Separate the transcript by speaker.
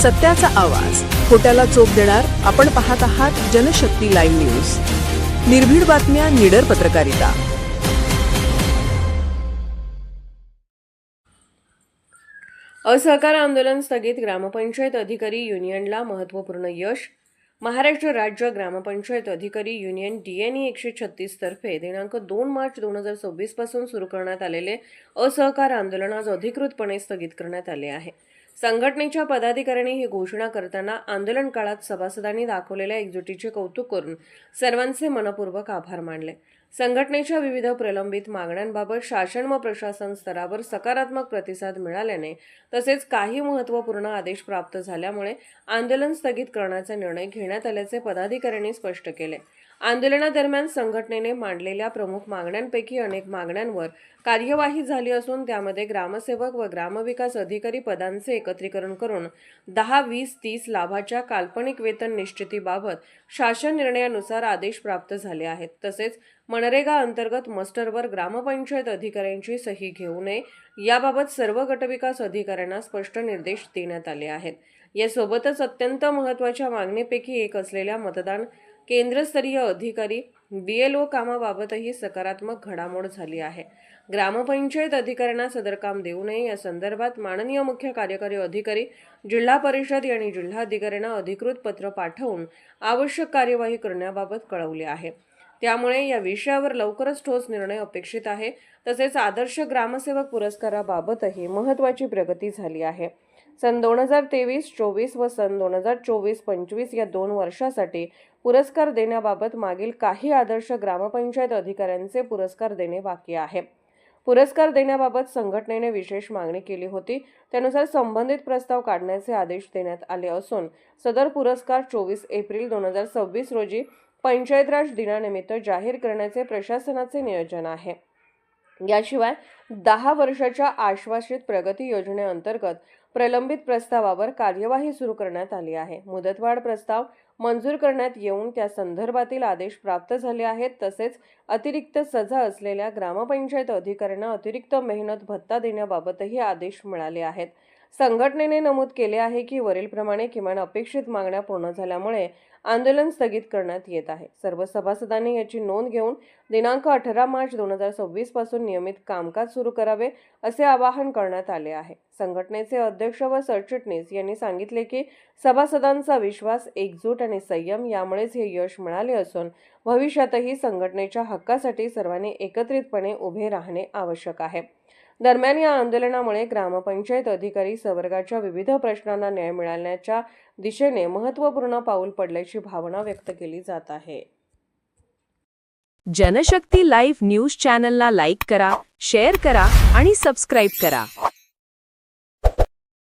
Speaker 1: सत्याचा आवाज, खोट्याला चोप देणार. आपण पाहत आहात जनशक्ती लाईव्ह न्यूज. निर्भीड बातम्या, निडर पत्रकारिता.
Speaker 2: असहकार आंदोलन स्थगित, ग्रामपंचायत अधिकारी युनियनला महत्त्वपूर्ण यश. महाराष्ट्र राज्य ग्रामपंचायत अधिकारी युनियन DNE 136 तर्फे दिनांक 2 मार्च 2026 पासून सुरू करण्यात आलेले असहकार आंदोलन आज अधिकृतपणे स्थगित करण्यात आले आहे. संघटनेच्या पदाधिकाऱ्यांनी ही घोषणा करताना आंदोलन काळात सभासदांनी दाखवलेल्या एकजुटीचे कौतुक करून सर्वांचे मनपूर्वक आभार मानले. संघटनेच्या विविध प्रलंबित मागण्यांबाबत शासन व प्रशासन स्तरावर सकारात्मक प्रतिसाद मिळाल्याने तसेच काही महत्त्वपूर्ण आदेश प्राप्त झाल्यामुळे आंदोलन स्थगित करण्याचा निर्णय घेण्यात आल्याचे पदाधिकाऱ्यांनी स्पष्ट केले. आंदोलनादरम्यान संघटनेने मांडलेल्या प्रमुख मागण्यांपैकी अनेक मागण्यांवर कार्यवाही झाली असून त्यामध्ये ग्रामसेवक व ग्रामविकास अधिकारी पदांचे एकत्रीकरण करून 10, 20, 30 लाभाच्या काल्पनिक वेतन निश्चितीबाबत शासन निर्णयानुसार आदेश प्राप्त झाले आहेत. तसेच मनरेगा अंतर्गत मस्टरवर ग्रामपंचायत अधिकाऱ्यांची सही घेऊ नये याबाबत सर्व गटविकास अधिकाऱ्यांना स्पष्ट निर्देश देण्यात आले आहेत. यासोबतच अत्यंत महत्त्वाच्या मागणीपैकी एक असलेल्या मतदान केंद्रस्तरीय अधिकारी BLO कामाबाबतही सकारात्मक घडामोड झाली आहे. ग्रामपंचायत अधिकाऱ्यांना सदर काम देऊ नये या संदर्भात माननीय मुख्य कार्यकारी अधिकारी जिल्हा परिषद यांनी जिल्हाधिकाऱ्यांना अधिकृत पत्र पाठवून आवश्यक कार्यवाही करण्याबाबत कळवले आहे. त्यामुळे या विषयावर लवकरच ठोस निर्णय अपेक्षित आहे. तसेच आदर्श ग्रामसेवक पुरस्काराबाबतही महत्त्वाची प्रगती झाली आहे. सन 2023-24 व सन 2024-25 या 2 वर्षासाठी पुरस्कार देण्याबाबत मागील काही आदर्श ग्रामपंचायत अधिकाऱ्यांचे पुरस्कार देणे बाकी आहे. पुरस्कार देण्याबाबत संघटनेने विशेष मागणी केली होती. त्यानुसार संबंधित प्रस्ताव काढण्याचे आदेश देण्यात आले असून सदर पुरस्कार 24 एप्रिल 2026 रोजी पंचायत राज दिनानिमित्त जाहीर करण्याचे प्रशासनाचे नियोजन आहे. याशिवाय 10 वर्षाच्या आश्वासित प्रगती योजनेअंतर्गत प्रलंबित प्रस्तावावर कार्यवाही सुरू करण्यात आली आहे. मुदतवाढ प्रस्ताव मंजूर करण्यात येऊन त्या संदर्भातील आदेश प्राप्त झाले आहेत. तसेच अतिरिक्त सजा असलेल्या ग्रामपंचायत अधिकाऱ्यांना अतिरिक्त मेहनत भत्ता देण्याबाबतही आदेश मिळाले आहेत. संघटनेने नमूद केले आहे की वरीलप्रमाणे किमान अपेक्षित मागण्या पूर्ण झाल्यामुळे आंदोलन स्थगित करण्यात येत आहे. सर्व सभासदांनी याची नोंद घेऊन दिनांक 18 मार्च 2026 पासून नियमित कामकाज सुरू करावे असे आवाहन करण्यात आले आहे. संघटनेचे अध्यक्ष व सरचिटणीस यांनी सांगितले की सभासदांचा विश्वास, एकजूट आणि संयम यामुळेच हे यश मिळाले असून भविष्यातही संघटनेच्या हक्कासाठी सर्वांनी एकत्रितपणे उभे राहणे आवश्यक आहे. दरम्यान या आंदोलनामुळे ग्रामपंचायत अधिकारी संवर्गाच्या विविध प्रश्नांना न्याय मिळण्याच्या दिशेने महत्त्वपूर्ण पाऊल पडल्याची भावना व्यक्त केली जात आहे.
Speaker 1: जनशक्ती लाईव्ह न्यूज चॅनलला लाईक करा, शेअर करा आणि सबस्क्राईब करा.